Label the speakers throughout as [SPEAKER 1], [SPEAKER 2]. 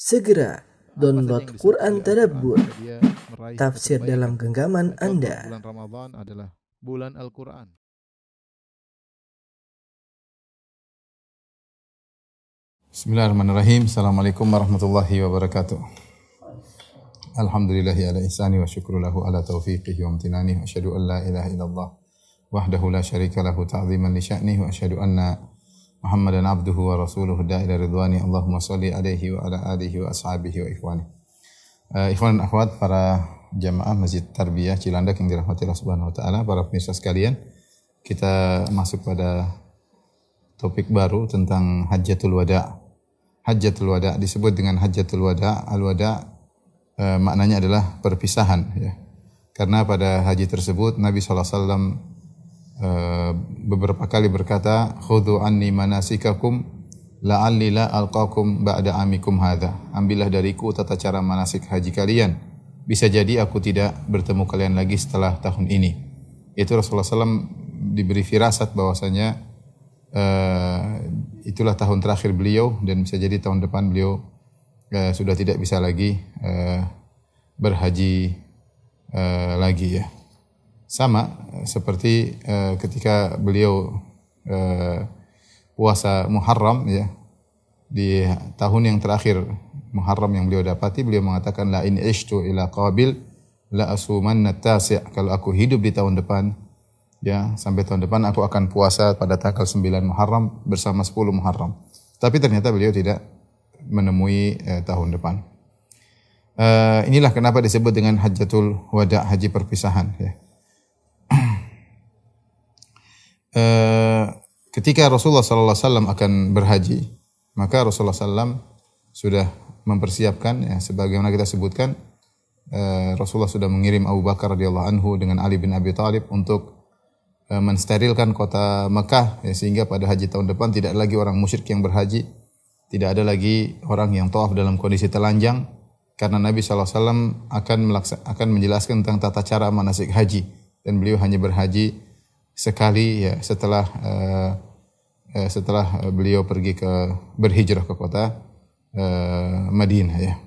[SPEAKER 1] Segera download
[SPEAKER 2] Apa saja yang
[SPEAKER 1] Quran
[SPEAKER 2] disebut oleh
[SPEAKER 1] Tadabbur,
[SPEAKER 2] Al-Quran, dia meraih
[SPEAKER 1] tafsir
[SPEAKER 2] satu
[SPEAKER 1] dalam
[SPEAKER 2] kebaikan.
[SPEAKER 1] genggaman
[SPEAKER 2] Contoh,
[SPEAKER 1] Anda.
[SPEAKER 2] bulan Ramadan adalah bulan Al-Quran.
[SPEAKER 3] Bismillahirrahmanirrahim. Assalamualaikum warahmatullahi wabarakatuh. Alhamdulillahi ala ihsani wa syukru lahu ala taufiqihi wa amtinani wa asyhadu an la ilaha illallah wahdahu la syarika lahu ta'ziman li sya'nihi wa asyhadu anna Muhammadan abduhu wa rasuluhu da'ila ridwani. Allahumma salli alaihi wa ala alihi wa ashabihi wa ikhwani. Ikhwan dan akhwat, para jamaah Masjid Tarbiyah Cilandak yang dirahmati Allah Subhanahu wa taala, para pemirsa sekalian, kita masuk pada topik baru tentang Hajjatul Wada'. Hajjatul Wada' disebut dengan Hajjatul Wada'. Al-Wada' maknanya adalah perpisahan, ya. Karena pada haji tersebut Nabi SAW beberapa kali berkata, "Khudhu anni manasikakum la'alli la alqakum ba'da amikum hadha." Ambillah dariku tata cara manasik haji kalian. Bisa jadi aku tidak bertemu kalian lagi setelah tahun ini. Itu Rasulullah SAW diberi firasat bahwasanya itulah tahun terakhir beliau, dan bisa jadi tahun depan beliau sudah tidak bisa lagi berhaji lagi, ya. Sama seperti ketika beliau puasa Muharram, ya, di tahun yang terakhir Muharram yang beliau dapati, beliau mengatakan, la in ishtu ila qabil la asumanna tasi'. Kalau aku hidup di tahun depan, ya, sampai tahun depan aku akan puasa pada tanggal 9 Muharram bersama 10 Muharram. Tapi ternyata beliau tidak menemui tahun depan. Inilah kenapa disebut dengan Hajjatul Wada', haji perpisahan, ya. Ketika Rasulullah sallallahu alaihi wasallam akan berhaji, maka Rasulullah sallam sudah mempersiapkan, ya, sebagaimana kita sebutkan, Rasulullah sudah mengirim Abu Bakar radhiyallahu anhu dengan Ali bin Abi Thalib untuk mensterilkan kota Mekah, ya, sehingga pada haji tahun depan tidak ada lagi orang musyrik yang berhaji, tidak ada lagi orang yang tawaf dalam kondisi telanjang, karena Nabi SAW akan menjelaskan tentang tata cara manasik haji, dan beliau hanya berhaji sekali, ya, setelah beliau berhijrah ke kota Madinah, ya.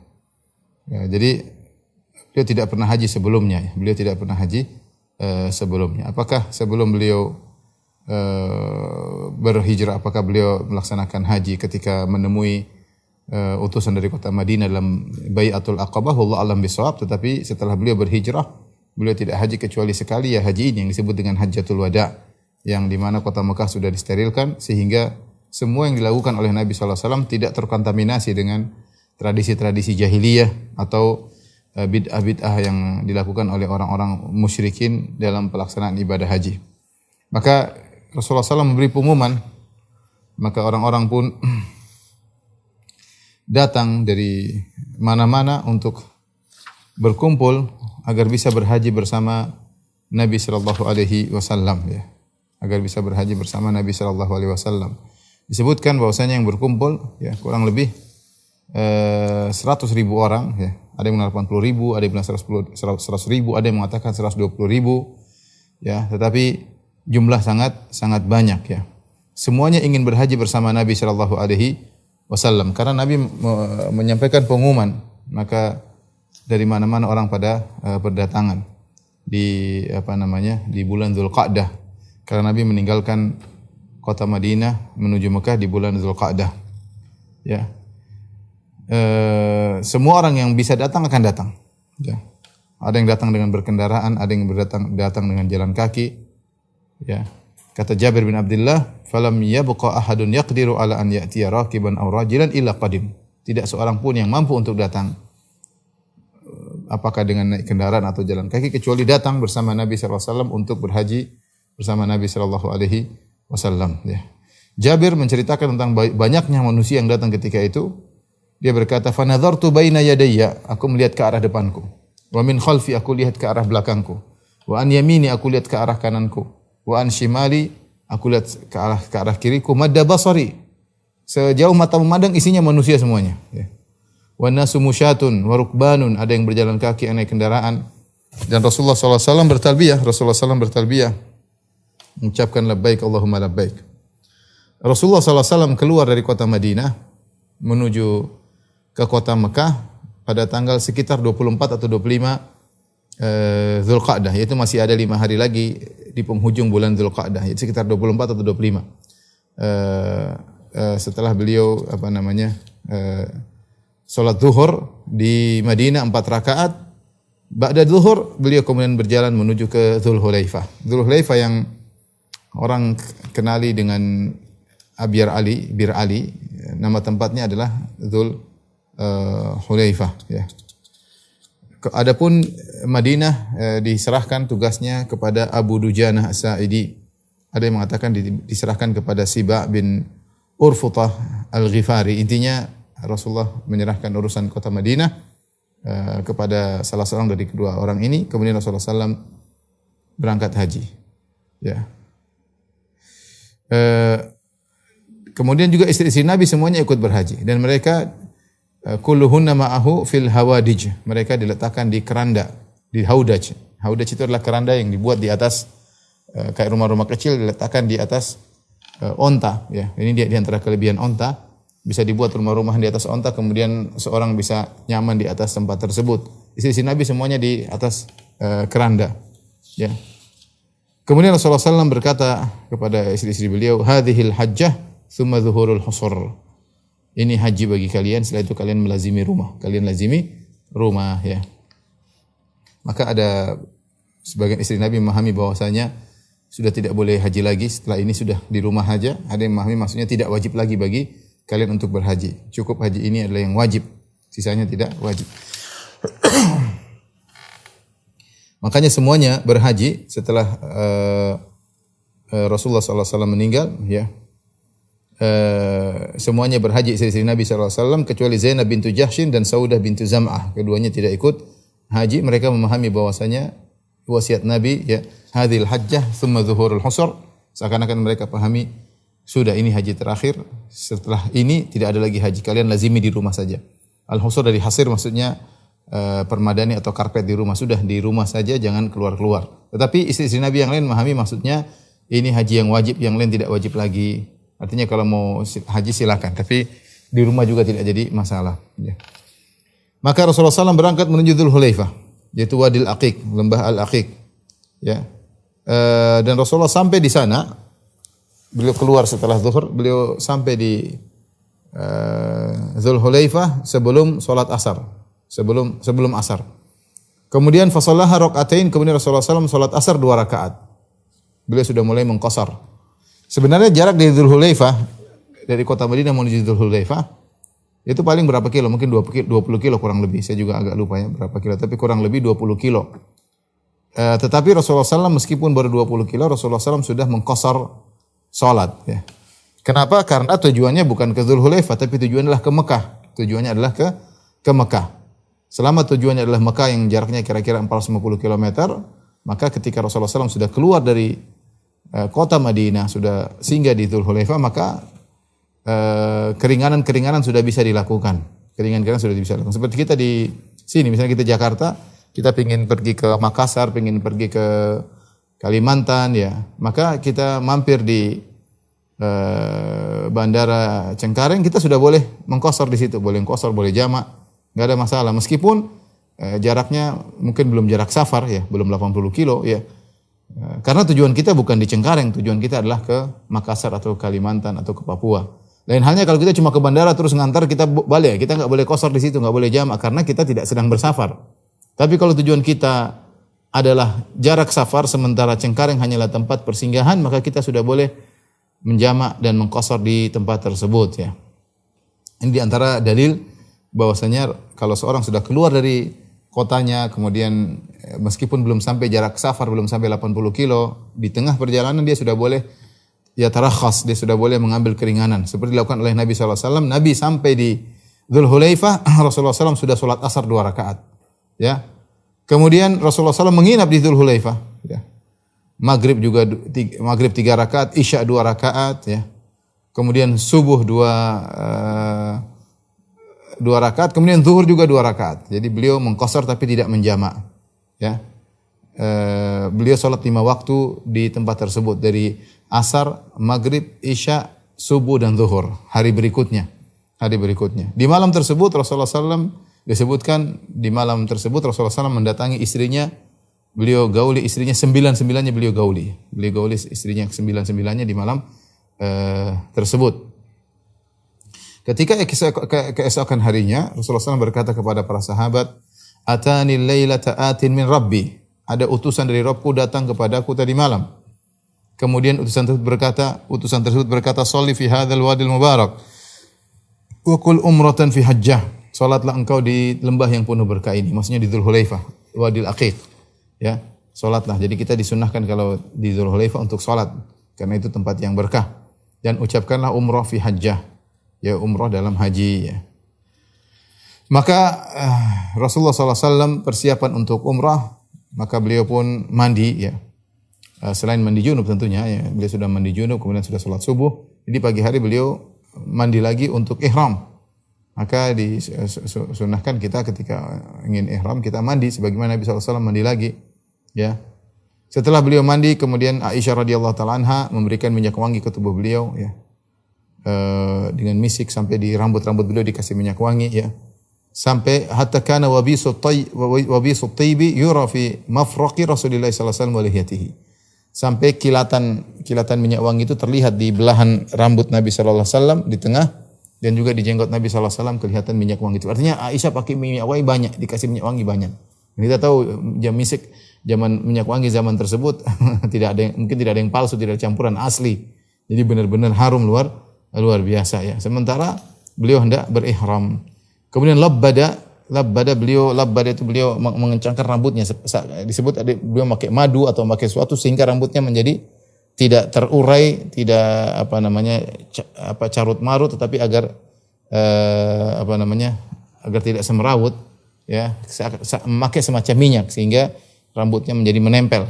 [SPEAKER 3] Jadi beliau tidak pernah haji sebelumnya, ya. Beliau tidak pernah haji sebelumnya. Apakah sebelum beliau berhijrah, apakah beliau melaksanakan haji ketika menemui utusan dari kota Madinah dalam Bai'atul Aqabah? Wallahu a'lam bishawab. Tetapi setelah beliau berhijrah, beliau tidak haji kecuali sekali, ya, haji ini yang disebut dengan Hajjatul Wada', yang di mana kota Mekah sudah disterilkan sehingga semua yang dilakukan oleh Nabi sallallahu alaihi wasallam tidak terkontaminasi dengan tradisi-tradisi jahiliyah atau bid'ah-bid'ah yang dilakukan oleh orang-orang musyrikin dalam pelaksanaan ibadah haji. Maka Rasulullah SAW memberi pengumuman, maka orang-orang pun datang dari mana-mana untuk berkumpul agar bisa berhaji bersama Nabi sallallahu alaihi wasallam, ya. Agar bisa berhaji bersama Nabi sallallahu alaihi wasallam. Disebutkan bahwasanya yang berkumpul, ya, kurang lebih 100.000 orang, ya. Ada yang mengatakan 80.000, ada yang bilang 100.000, ada yang mengatakan 120.000, ya. Tetapi jumlah sangat banyak, ya. Semuanya ingin berhaji bersama Nabi sallallahu alaihi wasallam karena Nabi menyampaikan pengumuman, maka dari mana-mana orang pada berdatangan di di bulan Dzulqa'dah, karena Nabi meninggalkan kota Madinah menuju Mekah di bulan Dzulqa'dah, ya. Semua orang yang bisa datang akan datang, ya. Ada yang datang dengan berkendaraan, ada yang datang dengan jalan kaki, ya. Kata Jabir bin Abdullah, "Falam yabqa ahadun yaqdiru ala an ya'tiya raqiban aw rajilan illa qadim." Tidak seorang pun yang mampu untuk datang, apakah dengan naik kendaraan atau jalan kaki, kecuali datang bersama Nabi sallallahu alaihi wasallam untuk berhaji bersama Nabi sallallahu alaihi wasallam, ya. Jabir menceritakan tentang banyaknya manusia yang datang ketika itu. Dia berkata, "Fa nadhartu baina yadayya," aku melihat ke arah depanku. "Wa min khalfi," aku lihat ke arah belakangku. "Wa an yamini," aku lihat ke arah kananku. "Wa an shimali," aku lihat ke arah kiriku. "Madda basari," sejauh mata memandang isinya manusia semuanya, ya. "Wa nasu musyatun wa rukbanun," ada yang berjalan kaki, naik kendaraan. Dan Rasulullah sallallahu alaihi wasallam bertalbiyah. Rasulullah sallallahu bertalbiyah, mengucapkan labbaik Allahumma labbaik. Rasulullah sallallahu alaihi wasallam keluar dari kota Madinah menuju ke kota Mekah pada tanggal sekitar 24 atau 25 Dzulqa'dah, yaitu masih ada 5 hari lagi di penghujung bulan Dzulqa'dah, yaitu sekitar 24 atau 25. Setelah beliau salat zuhur di Madinah 4 rakaat, ba'da zuhur beliau kemudian berjalan menuju ke Dzulhulaifah. Dzulhulaifah yang orang kenali dengan Bir Ali, nama tempatnya adalah Dzulhulaifah, ya. Adapun Madinah diserahkan tugasnya kepada Abu Dujanah As-Sa'idi. Ada yang mengatakan diserahkan kepada Siba' bin Urfutah Al-Ghifari. Intinya Rasulullah menyerahkan urusan kota Madinah kepada salah seorang dari kedua orang ini. Kemudian Rasulullah SAW berangkat haji. Ya. Kemudian juga istri-istri Nabi semuanya ikut berhaji dan mereka kulluhunna ma'ahu fil hawadij. Mereka diletakkan di keranda, di haudaj. Haudaj itu adalah keranda yang dibuat di atas kayak rumah-rumah kecil, diletakkan di atas onta, ya. Ini dia di antara kelebihan onta, bisa dibuat rumah-rumah di atas onta, kemudian seorang bisa nyaman di atas tempat tersebut. Istri-istri Nabi semuanya di atas keranda, ya. Kemudian Rasulullah SAW berkata kepada istri-istri beliau, hadhil hajjah thumma zuhurul husur. Ini haji bagi kalian, setelah itu kalian melazimi rumah. Kalian lazimi rumah, ya. Maka ada sebagian istri Nabi memahami bahwasanya sudah tidak boleh haji lagi, setelah ini sudah di rumah saja. Ada yang memahami maksudnya tidak wajib lagi bagi kalian untuk berhaji. Cukup haji ini adalah yang wajib, sisanya tidak wajib. Makanya semuanya berhaji setelah Rasulullah SAW meninggal, ya. Semuanya berhaji istri Nabi SAW kecuali Zainab bintu Jahshin dan Saudah bintu Zam'ah. Keduanya tidak ikut haji. Mereka memahami bahwasanya wasiat Nabi, ya, hadhil hajjah thumma zuhurul husur. Seakan-akan mereka pahami sudah ini haji terakhir. Setelah ini tidak ada lagi haji. Kalian lazimi di rumah saja. Al-husur dari hasir maksudnya permadani atau karpet di rumah. Sudah di rumah saja, jangan keluar-keluar. Tetapi istri-istri Nabi yang lain memahami maksudnya ini haji yang wajib, yang lain tidak wajib lagi. Artinya kalau mau haji silakan, tapi di rumah juga tidak jadi masalah. Ya. Maka Rasulullah SAW berangkat menuju Dzulhulaifah, yaitu Wadil Aqiq, lembah Al-Aqiq. Ya. Dan Rasulullah sampai di sana, beliau keluar setelah zuhur, beliau sampai di Dzulhulaifah sebelum sholat asar, sebelum asar. Kemudian fasallaha rakaatain, kemudian Rasulullah SAW sholat asar 2 rakaat. Beliau sudah mulai mengqasar. Sebenarnya jarak dari Dzulhulaifah, dari kota Madinah menuju Dzulhulaifah, itu paling berapa kilo? Mungkin 20 kilo kurang lebih. Saya juga agak lupa ya berapa kilo, tapi kurang lebih 20 kilo. Tetapi Rasulullah SAW meskipun baru 20 kilo, Rasulullah SAW sudah mengqasar salat. Ya. Kenapa? Karena tujuannya bukan ke Dzulhulaifah, tapi tujuannya adalah ke Mekah. Tujuannya adalah ke Mekah. Selama tujuannya adalah Mekah yang jaraknya kira-kira 450 km, maka ketika Rasulullah SAW sudah keluar dari kota Madinah, sudah singgah di Dzulhulaifah, maka keringanan sudah bisa dilakukan. Keringanan sudah bisa dilakukan. Seperti kita di sini, misalnya kita Jakarta, kita ingin pergi ke Makassar, ingin pergi ke Kalimantan, ya, maka kita mampir di Bandara Cengkareng, kita sudah boleh mengqasar di situ, boleh mengqasar, boleh jamak, nggak ada masalah. Meskipun jaraknya mungkin belum jarak safar, ya, belum 80 kilo, ya. Karena tujuan kita bukan di Cengkareng, tujuan kita adalah ke Makassar atau Kalimantan atau ke Papua. Lain halnya kalau kita cuma ke bandara terus ngantar kita balik, kita nggak boleh qasar di situ, nggak boleh jamak karena kita tidak sedang bersafar. Tapi kalau tujuan kita adalah jarak safar sementara Cengkareng hanyalah tempat persinggahan, maka kita sudah boleh menjamak dan mengqasar di tempat tersebut, ya. Ini di antara dalil bahwasanya kalau seorang sudah keluar dari kotanya, kemudian meskipun belum sampai jarak safar, belum sampai 80 kilo, di tengah perjalanan dia sudah boleh ya tarakhas, dia sudah boleh mengambil keringanan. Seperti dilakukan oleh Nabi SAW. Nabi sampai di Dzulhulaifah, Rasulullah SAW sudah sholat asar 2 rakaat. Ya. Kemudian Rasulullah SAW menginap di Dzulhulaifah. Ya. Maghrib 3 rakaat, Isya 2 rakaat. Ya. Kemudian subuh 2 rakaat, kemudian zuhur juga 2 rakaat. Jadi beliau mengqasar tapi tidak menjamak. Ya. Beliau salat 5 waktu di tempat tersebut dari asar, maghrib, isya, subuh dan zuhur hari berikutnya. hari berikutnya. Di malam tersebut Rasulullah SAW disebutkan di malam tersebut Rasulullah SAW mendatangi istrinya, beliau gauli istrinya sembilan-sembilannya beliau gauli. Beliau gauli istrinya sembilan-sembilannya di malam tersebut. Ketika keesokan harinya Rasulullah SAW berkata kepada para sahabat, "Atani lailata atin min Rabbi." Ada utusan dari Rabbku datang kepadaku tadi malam. Kemudian utusan tersebut berkata, "Shalli fi hadzal wadil mubarak wa qul umratan fi hajjah." Salatlah engkau di lembah yang penuh berkah ini. Maksudnya di Dzulhulaifah, Wadil Aqiq. Ya, salatlah. Jadi kita disunahkan kalau di Dzulhulaifah untuk salat karena itu tempat yang berkah. Dan ucapkanlah umrah fi hajjah. Ya, umrah dalam haji ya. Maka Rasulullah SAW persiapan untuk umrah, maka beliau pun mandi ya. Selain mandi junub tentunya ya, beliau sudah mandi junub kemudian sudah salat subuh. Jadi pagi hari beliau mandi lagi untuk ihram. Maka disunahkan kita ketika ingin ihram kita mandi sebagaimana Nabi SAW mandi lagi ya. Setelah beliau mandi kemudian Aisyah radhiyallahu taala anha memberikan minyak wangi ke tubuh beliau ya. Dengan misik sampai di rambut-rambut beliau dikasih minyak wangi ya. Sampai hatta kana wabisu tayyibi yura fi mafraqi Rasulillah sallallahu alaihi wasallam wa lihiyatihi. Sampai kilatan minyak wangi itu terlihat di belahan rambut Nabi sallallahu alaihi wasallam di tengah dan juga di jenggot Nabi sallallahu alaihi wasallam kelihatan minyak wangi itu. Artinya Aisyah pakai minyak wangi banyak, dikasih minyak wangi banyak. Dan kita tahu zaman minyak wangi zaman tersebut mungkin tidak ada yang palsu, tidak ada campuran asli. Jadi benar-benar harum luar biasa ya. Sementara beliau hendak berihram. Kemudian labbada itu beliau mengencangkan rambutnya. Disebut beliau pakai madu atau pakai sesuatu sehingga rambutnya menjadi tidak terurai, tidak carut marut, tetapi agar agar tidak semerawut ya, memakai semacam minyak sehingga rambutnya menjadi menempel.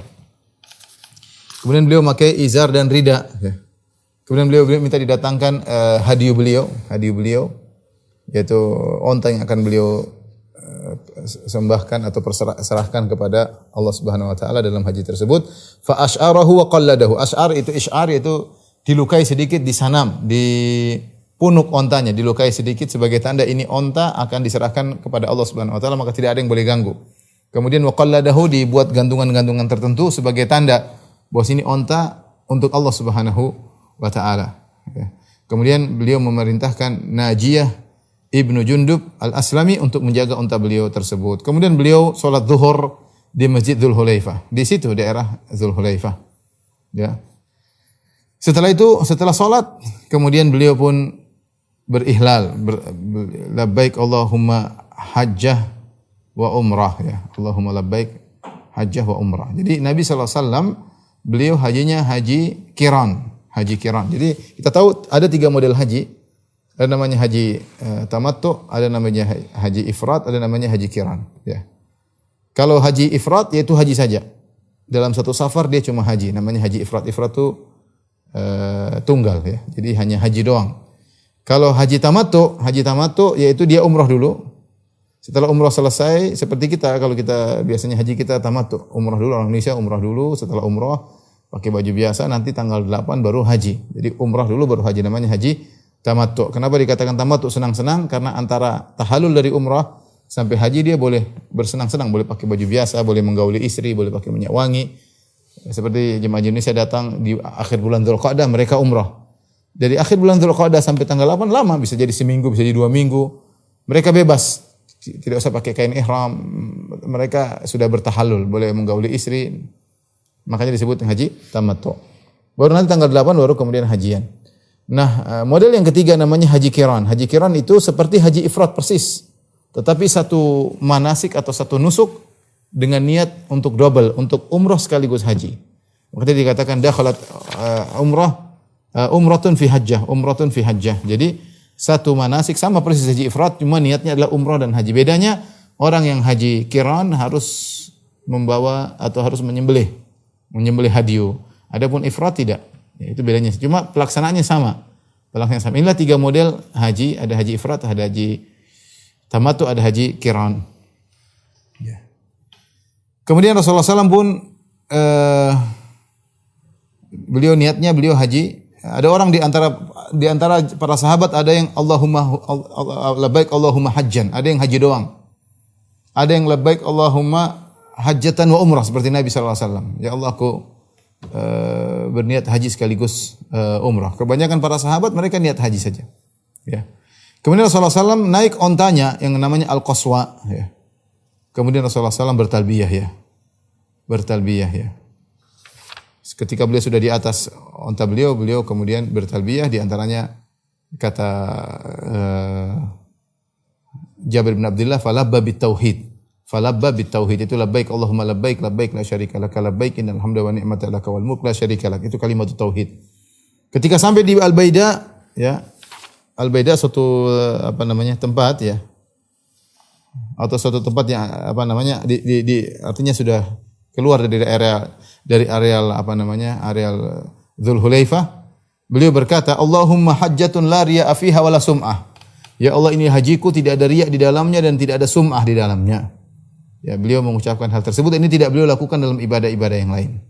[SPEAKER 3] Kemudian beliau memakai izar dan rida ya. Kemudian beliau minta didatangkan hadiah beliau yaitu onta yang akan beliau sembahkan atau serahkan kepada Allah Subhanahu wa taala dalam haji tersebut. Fa asy'arahu wa qalladahu. Asy'ar itu dilukai sedikit di sanam, di punuk ontanya dilukai sedikit sebagai tanda ini onta akan diserahkan kepada Allah Subhanahu wa taala maka tidak ada yang boleh ganggu. Kemudian wa qalladahu dibuat gantungan-gantungan tertentu sebagai tanda bahwa ini onta untuk Allah Subhanahu wa taala. Kemudian beliau memerintahkan Najiyah Ibnu Jundub Al-Aslami untuk menjaga unta beliau tersebut. Kemudian beliau salat zuhur di Masjid Dzulhulaifah. Di situ daerah Dzulhulaifah. Ya. Setelah salat, kemudian beliau pun berihlal, labbaik Allahumma hajjah wa umrah ya. Allahumma labbaik hajjah wa umrah. Jadi Nabi sallallahu alaihi wasallam beliau hajinya haji qiran. Jadi kita tahu ada 3 model haji. Ada namanya haji tamattu, ada namanya haji ifrat, ada namanya haji qiran. Ya. Kalau haji ifrat yaitu haji saja. Dalam satu safar dia cuma haji, namanya haji ifrat. Ifrat itu tunggal ya. Jadi hanya haji doang. Kalau haji tamattu yaitu dia umrah dulu. Setelah umrah selesai, seperti kita kalau kita biasanya haji kita tamattu, umrah dulu, orang Indonesia umrah dulu, setelah umrah pakai baju biasa, nanti tanggal 8 baru haji. Jadi umrah dulu baru haji, namanya haji tamattu. Kenapa dikatakan tamattu senang-senang? Karena antara tahallul dari umrah sampai haji dia boleh bersenang-senang, boleh pakai baju biasa, boleh menggauli istri, boleh pakai minyak wangi. Seperti jemaah Indonesia datang di akhir bulan Dzulqa'dah mereka umrah. Dari akhir bulan Dzulqa'dah sampai tanggal 8 lama, bisa jadi seminggu, bisa jadi 2 minggu. Mereka bebas, tidak usah pakai kain ihram. Mereka sudah bertahallul, boleh menggauli istri. Makanya disebut haji tamattu. Baru nanti tanggal 8 baru kemudian hajian. Nah, model yang ketiga namanya haji qiran. Haji qiran itu seperti haji ifrat persis. Tetapi satu manasik atau satu nusuk dengan niat untuk double, untuk umrah sekaligus haji. Makanya dikatakan dakhalat umratun fi hajjah. Jadi satu manasik sama persis haji ifrat, cuma niatnya adalah umrah dan haji. Bedanya orang yang haji qiran harus membawa atau harus menyembelih hadiyu. Adapun ifrat tidak. Ya, itu bedanya. Cuma pelaksanaannya sama. Inilah 3 model haji. Ada haji ifrat, ada haji tamattu, ada haji qiran. Ya. Kemudian Rasulullah SAW pun beliau niatnya beliau haji ada orang di antara para sahabat ada yang labbaik Allahumma hajjan, ada yang haji doang. Ada yang labbaik Allahumma hajjatan wa umrah seperti Nabi sallallahu alaihi wasallam. Ya Allah, aku berniat haji sekaligus umrah. Kebanyakan para sahabat mereka niat haji saja. Ya. Kemudian Rasulullah SAW naik ontanya yang namanya Al-Qaswa. Ya. Kemudian Rasulullah SAW bertalbiyah ya. Bertalbiyah ya. Ketika beliau sudah di atas onta beliau kemudian bertalbiyah, di antaranya kata Jabir bin Abdullah, falabba bitauhid. Falabba bitauhid itu labbaik Allahumma labbaik labbaik la syarika laka labbaik innal hamda wa ni'mata laka wal mulk la syarika lak. Itu kalimat tauhid. Ketika sampai di Al-Baida ya. Al-Baida suatu tempat ya. Atau suatu tempat yang artinya sudah keluar dari areal areal Dzulhulaifah. Beliau berkata, Allahumma hajjatun la riya'a fiha wala sum'ah. Ya Allah, ini hajiku tidak ada riya di dalamnya dan tidak ada sum'ah di dalamnya. Ya, beliau mengucapkan hal tersebut, ini tidak beliau lakukan dalam ibadah-ibadah yang lain.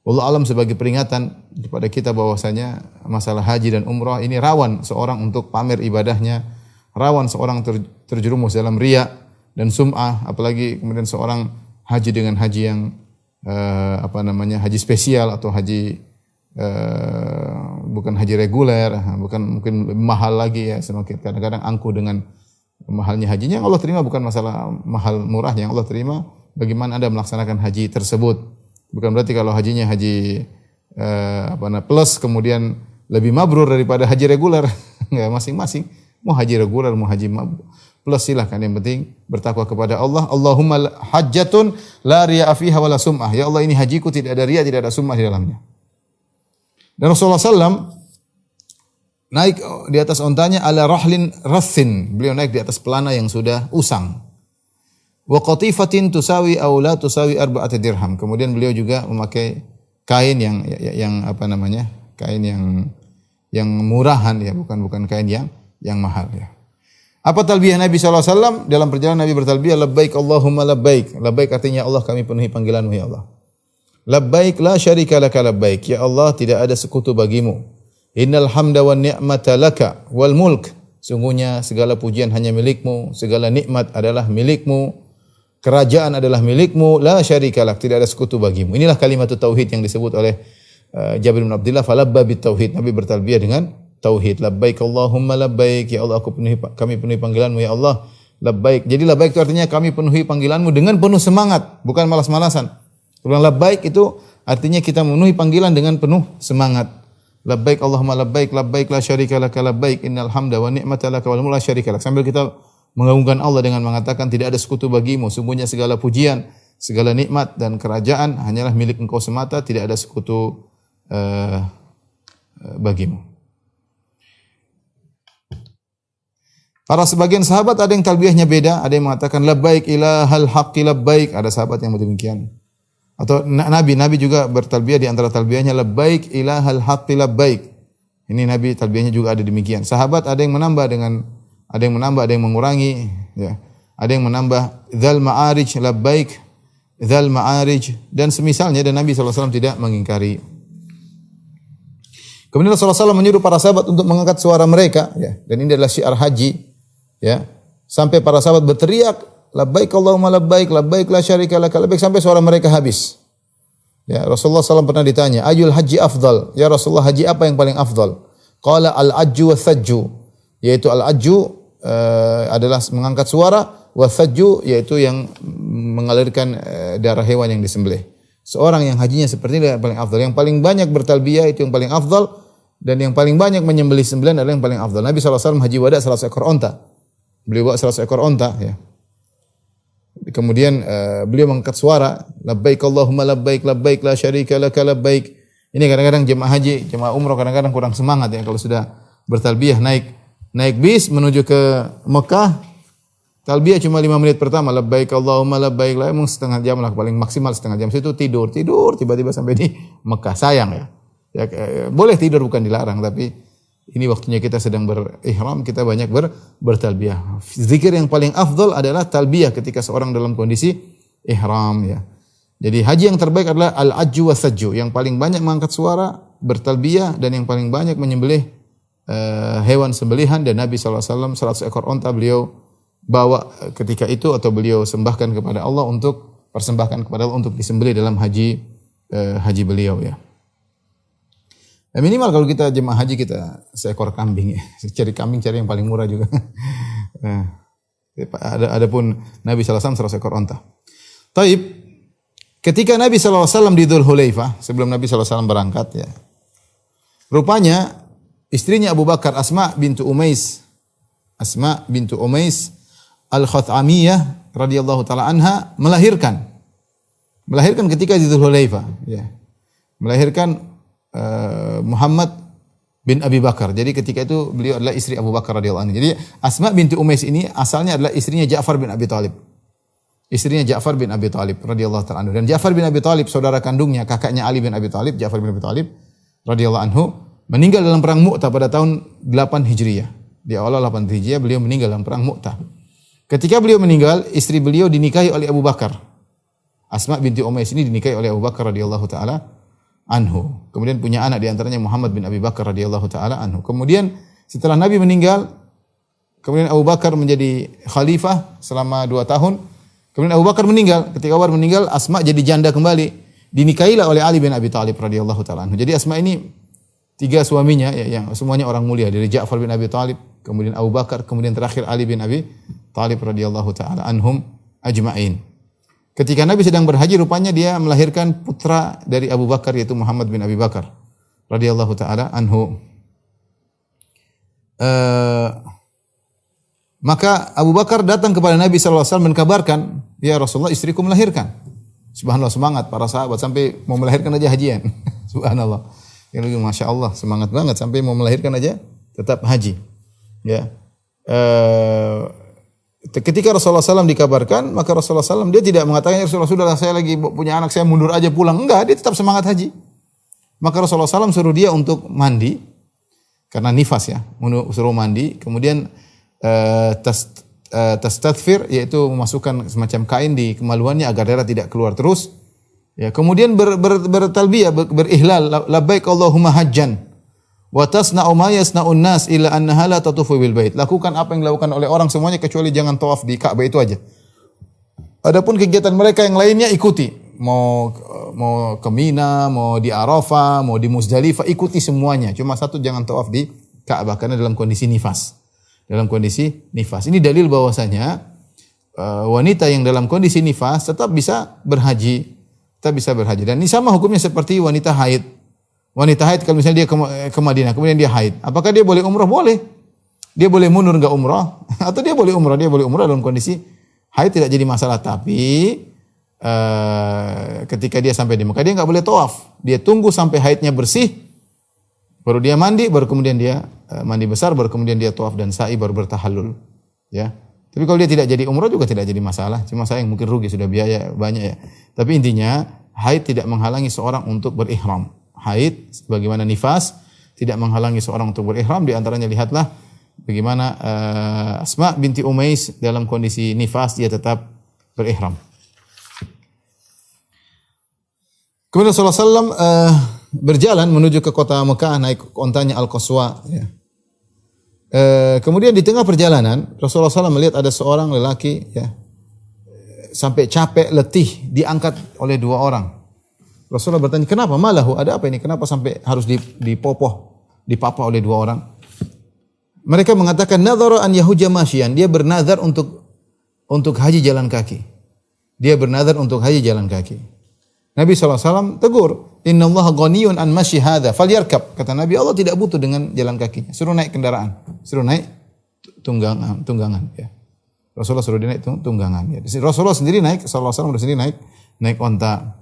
[SPEAKER 3] Wallahu alam, sebagai peringatan kepada kita bahwasanya masalah haji dan umrah ini rawan seorang untuk pamer ibadahnya, rawan seorang terjerumus dalam riya dan sum'ah, apalagi kemudian seorang haji dengan haji yang haji spesial atau haji bukan haji reguler, bukan mungkin lebih mahal lagi ya, semakin kadang-kadang angkuh dengan mahalnya hajinya. Yang Allah terima bukan masalah mahal murahnya, yang Allah terima bagaimana Anda melaksanakan haji tersebut. Bukan berarti kalau hajinya haji plus kemudian lebih mabrur daripada haji reguler. Enggak, masing-masing mau haji reguler mau haji plus silahkan, yang penting bertakwa kepada Allah. Allahumma hajjatun la riya'a fiha wala sum'ah. Ya Allah, ini hajiku tidak ada riya, tidak ada sum'ah di dalamnya. Dan Rasulullah SAW naik di atas ontanya ala rahlin rathin. Beliau naik di atas pelana yang sudah usang. Wa qatifatin tusawi aw la tusawi arba'ati dirham. Kemudian beliau juga memakai kain yang kain yang murahan ya, bukan kain yang mahal ya. Apa talbiyah Nabi SAW? Dalam perjalanan Nabi bertalbiyah, labbaik Allahumma labbaik. Labbaik artinya Allah, kami penuhi panggilanmu ya Allah. Labbaik la syarika laka labbaik. Ya Allah, tidak ada sekutu bagimu. Innal hamda wan ni'mata laka wal mulk. Sungguhnya segala pujian hanya milikmu, segala nikmat adalah milikmu, kerajaan adalah milikmu, la syarika lak, tidak ada sekutu bagimu. Inilah kalimat tauhid yang disebut oleh Jabir bin Abdullah, falabba bitauhid. Nabi bertalbiyah dengan tauhid. Labbaik Allahumma labbaik. Ya Allah, kami penuhi panggilanmu ya Allah. Labbaik. Jadi labbaik itu artinya kami penuhi panggilanmu dengan penuh semangat, bukan malas-malasan. Kalau labbaik itu artinya kita memenuhi panggilan dengan penuh semangat. Labbaik Allahumma labbaik labbaik la syarika laka labbaik innal hamda wa ni'mata laka wal mulk la syarika lak. Sambil kita mengagungkan Allah dengan mengatakan tidak ada sekutu bagimu, sungguhnya segala pujian, segala nikmat dan kerajaan hanyalah milik Engkau semata, tidak ada sekutu bagimu. Para sebagian sahabat ada yang talbiyahnya beda, ada yang mengatakan labbaik ilahal haqqi labbaik, ada sahabat yang demikian. Atau Nabi juga bertalbiyah, di antara talbiyahnya labbaik ilahal haqqi labbaik. Ini Nabi talbiyahnya juga ada demikian. Sahabat ada yang menambah, ada yang mengurangi, ya. Ada yang menambah dzal ma'arij labbaik, dzal ma'arij dan semisalnya, dan Nabi SAW tidak mengingkari. Kemudian Rasulullah SAW menyuruh para sahabat untuk mengangkat suara mereka, ya. Dan ini adalah syiar haji, ya. Sampai para sahabat berteriak, labbaik Allahumma labbaik, labbaik la syarika laka labbaik, sampai suara mereka habis. Ya, Rasulullah SAW pernah ditanya, ayul haji afdal? Ya Rasulullah, haji apa yang paling afdal? Qala al-ajju wa thajju, yaitu al-ajju adalah mengangkat suara, wa thajju yaitu yang mengalirkan darah hewan yang disembelih. Seorang yang hajinya seperti ini yang paling afdal. Yang paling banyak bertalbiyah itu yang paling afdal, dan yang paling banyak menyembelih sembelihan adalah yang paling afdal. Nabi SAW haji wada 100 ekor onta. Beliau bawa 100 ekor onta, ya. Kemudian beliau mengangkat suara, labbaik Allahumma labbaik labbaik la syarika laka labbaik. Ini kadang-kadang jemaah haji, jemaah umrah kadang-kadang kurang semangat ya kalau sudah bertalbiyah naik bis menuju ke Mekah. Talbiyah cuma 5 menit pertama, labbaik Allahumma labbaik, emang setengah jam lah, paling maksimal setengah jam. Situ tidur tiba-tiba sampai di Mekah. Sayang ya. Boleh tidur, bukan dilarang, tapi ini waktunya kita sedang berihram, kita banyak bertalbiyah. Zikir yang paling afdal adalah talbiyah ketika seorang dalam kondisi ihram ya. Jadi haji yang terbaik adalah al-ajju wa sajju, yang paling banyak mengangkat suara bertalbiyah dan yang paling banyak menyembelih hewan sembelihan, dan Nabi SAW 100 ekor onta beliau bawa ketika itu atau beliau sembahkan kepada Allah untuk persembahkan kepada Allah untuk disembelih dalam haji beliau ya. Minimal kalau kita jemaah haji kita seekor kambing ya. Cari kambing cari yang paling murah juga. Adapun Nabi SAW 100 ekor onta. Taib, ketika Nabi SAW di Dzul Hulaifah, sebelum Nabi SAW berangkat ya, rupanya istrinya Abu Bakar, Asma bintu Umais Al-Khathamiyah radhiyallahu taala anha melahirkan ketika di Dzul Hulaifah ya. Melahirkan Muhammad bin Abi Bakar. Jadi ketika itu beliau adalah istri Abu Bakar radhiyallahu anhu. Jadi Asma bintu Umais ini asalnya adalah istrinya Ja'far bin Abi Thalib. Istrinya Ja'far bin Abi Thalib radhiyallahu taala anhu. Dan Ja'far bin Abi Thalib saudara kandungnya, kakaknya Ali bin Abi Thalib, Ja'far bin Abi Thalib radhiyallahu anhu, meninggal dalam perang Mu'tah pada tahun 8 Hijriah. Di awal 8 Hijriah beliau meninggal dalam perang Mu'tah. Ketika beliau meninggal, istri beliau dinikahi oleh Abu Bakar. Asma binti Umais ini dinikahi oleh Abu Bakar radhiyallahu taala anhu. Kemudian punya anak di antaranya Muhammad bin Abi Bakar radhiyallahu taala anhu. Kemudian setelah Nabi meninggal, kemudian Abu Bakar menjadi khalifah selama 2 tahun. Kemudian Abu Bakar meninggal. Ketika Abu Bakar meninggal, Asma jadi janda kembali. Dinikahilah oleh Ali bin Abi Thalib radhiyallahu taala anhu. Jadi Asma ini 3 suaminya ya, yang semuanya orang mulia, dari Ja'far bin Abi Thalib, kemudian Abu Bakar, kemudian terakhir Ali bin Abi Thalib radhiyallahu taala anhum ajma'in. Ketika Nabi sedang berhaji, rupanya dia melahirkan putra dari Abu Bakar, yaitu Muhammad bin Abi Bakar radhiyallahu taala anhu. Maka Abu Bakar datang kepada Nabi sallallahu alaihi wasallam menkabarkan, "Ya Rasulullah, istriku melahirkan." Subhanallah, semangat para sahabat sampai mau melahirkan aja hajian. Subhanallah. Ya, Masya Allah, semangat banget sampai mau melahirkan aja tetap haji. Ya. Ketika Rasulullah SAW dikabarkan, maka Rasulullah SAW dia tidak mengatakan, "Ya Rasulullah, sudah saya lagi punya anak, saya mundur aja pulang." Enggak, dia tetap semangat haji. Maka Rasulullah SAW suruh dia untuk mandi karena nifas ya, suruh mandi, kemudian tastathfir, yaitu memasukkan semacam kain di kemaluannya agar darah tidak keluar terus. Ya, kemudian bertalbiyah, berihlal, labbaik Allahumma hajjan wa tasna'u ma yasna'un nas illa annaha la tatufu bil bait. Lakukan apa yang dilakukan oleh orang semuanya kecuali jangan tawaf di Ka'bah, itu aja. Adapun kegiatan mereka yang lainnya ikuti. Mau ke Mina, mau di Arafah, mau di Muzdalifah, ikuti semuanya. Cuma satu, jangan tawaf di Ka'bah karena dalam kondisi nifas. Dalam kondisi nifas. Ini dalil bahwasanya wanita yang dalam kondisi nifas tetap bisa berhaji. Dan ini sama hukumnya seperti wanita haid. Wanita haid kalau misalnya dia ke Madinah, kemudian dia haid, apakah dia boleh umrah? Boleh. Dia boleh mundur enggak umrah, atau dia boleh umrah. Dia boleh umrah dalam kondisi haid, tidak jadi masalah. Tapi ketika dia sampai di Mekah, dia enggak boleh tawaf. Dia tunggu sampai haidnya bersih, baru dia mandi, baru kemudian dia mandi besar, baru kemudian dia tawaf dan sa'i, baru bertahallul. Ya. Tapi kalau dia tidak jadi umrah juga tidak jadi masalah. Cuma sayang mungkin rugi, sudah biaya banyak ya. Tapi intinya haid tidak menghalangi seorang untuk berihram. Haid sebagaimana nifas tidak menghalangi seorang untuk berihram. Di antaranya lihatlah bagaimana Asma binti Umais dalam kondisi nifas dia tetap berihram. Kemudian Rasulullah SAW berjalan menuju ke kota Mekah naik ontanya Al-Qaswa. Ya. Kemudian di tengah perjalanan Rasulullah SAW melihat ada seorang lelaki ya, sampai capek, letih, diangkat oleh 2 orang. Rasulullah bertanya, "Kenapa? Malahu? Ada apa ini? Kenapa sampai harus dipapa oleh 2 orang?" Mereka mengatakan, "Nadhara an yahujja masyian." Dia bernazar untuk haji jalan kaki. Nabi SAW tegur, "Innallaha ghaniyun an masyi hadza, falyarkab." Kata Nabi, Allah tidak butuh dengan jalan kakinya. Suruh naik kendaraan, suruh naik tunggangan ya. Rasulullah suruh dia naik tunggangan ya. Rasulullah sendiri naik, sallallahu alaihi wasallam sendiri naik onta.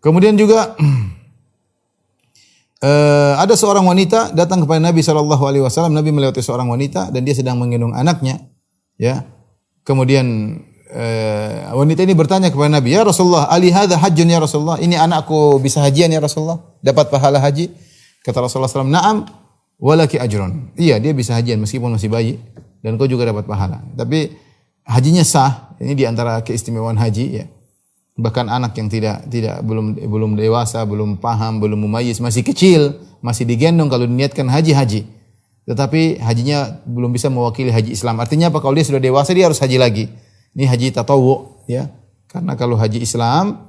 [SPEAKER 3] Kemudian juga ada seorang wanita datang kepada Nabi sallallahu alaihi wasallam. Nabi melewati seorang wanita dan dia sedang menggendong anaknya ya. Kemudian wanita ini bertanya kepada Nabi, "Ya Rasulullah, ali hadza hajjun ya Rasulullah? Ini anakku bisa hajian ya Rasulullah? Dapat pahala haji?" Kata Rasulullah SAW, "Na'am, walaki ajrun." Iya, dia bisa hajian meskipun masih bayi dan kau juga dapat pahala. Tapi hajinya sah. Ini di antara keistimewaan haji ya. Bahkan anak yang belum dewasa, belum paham, belum mumayyiz, masih kecil, masih digendong kalau diniatkan haji. Tetapi hajinya belum bisa mewakili haji Islam. Artinya apa? Kalau dia sudah dewasa dia harus haji lagi. Ini haji tatawwu ya. Karena kalau haji Islam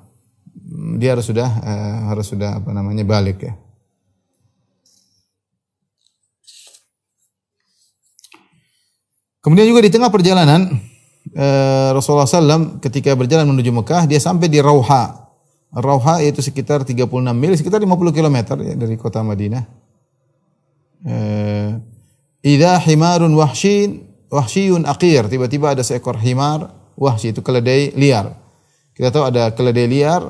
[SPEAKER 3] dia harus sudah balik ya. Kemudian juga di tengah perjalanan Rasulullah SAW ketika berjalan menuju Mekah dia sampai di Rauha. Rauha yaitu sekitar 36 mil, sekitar 50 km ya dari kota Madinah. Idza himarun wahsyiyun aqir, tiba-tiba ada seekor himar wahsy, itu keledai liar. Kita tahu ada keledai liar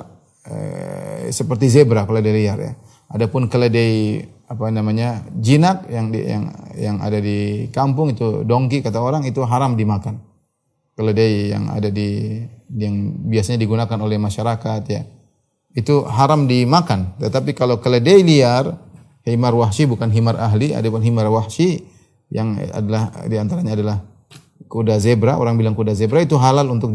[SPEAKER 3] seperti zebra, keledai liar ya. Adapun keledai jinak yang ada di kampung itu dongki kata orang, itu haram dimakan. Keledai yang biasanya digunakan oleh masyarakat ya. Itu haram dimakan. Tetapi kalau keledai liar, himar wahsy bukan himar ahli, adapun himar wahsy yang adalah di antaranya adalah kuda zebra, orang bilang kuda zebra, itu halal untuk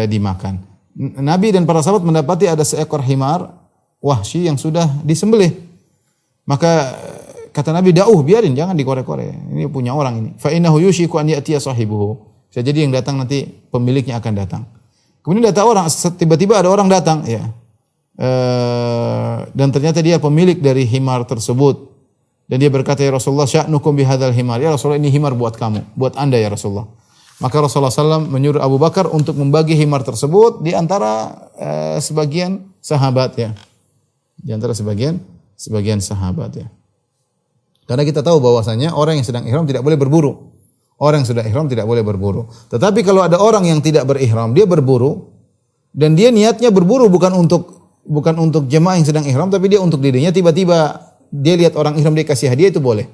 [SPEAKER 3] dimakan. Nabi dan para sahabat mendapati ada seekor himar wahsy yang sudah disembelih. Maka kata Nabi, biarin, jangan dikorek-korek. Ini punya orang ini. Fa innahu yushiku an ya'tiya sahibuhu. Bisa jadi yang datang nanti pemiliknya akan datang. Kemudian tiba-tiba ada orang datang ya. Dan ternyata dia pemilik dari himar tersebut. Dan dia berkata, ya Rasulullah, sya'nukum bihadzal himar. Ya Rasulullah, ini himar buat kamu, buat Anda ya Rasulullah. Maka Rasulullah SAW menyuruh Abu Bakar untuk membagi himar tersebut di antara sebagian sahabat ya. Di antara sebagian sahabat ya. Karena kita tahu bahwasanya orang yang sedang ihram tidak boleh berburu. Orang yang sudah ihram tidak boleh berburu. Tetapi kalau ada orang yang tidak berihram, dia berburu dan dia niatnya berburu bukan untuk jemaah yang sedang ihram, tapi dia untuk dirinya, tiba-tiba dia lihat orang ihram dia kasih hadiah, itu boleh.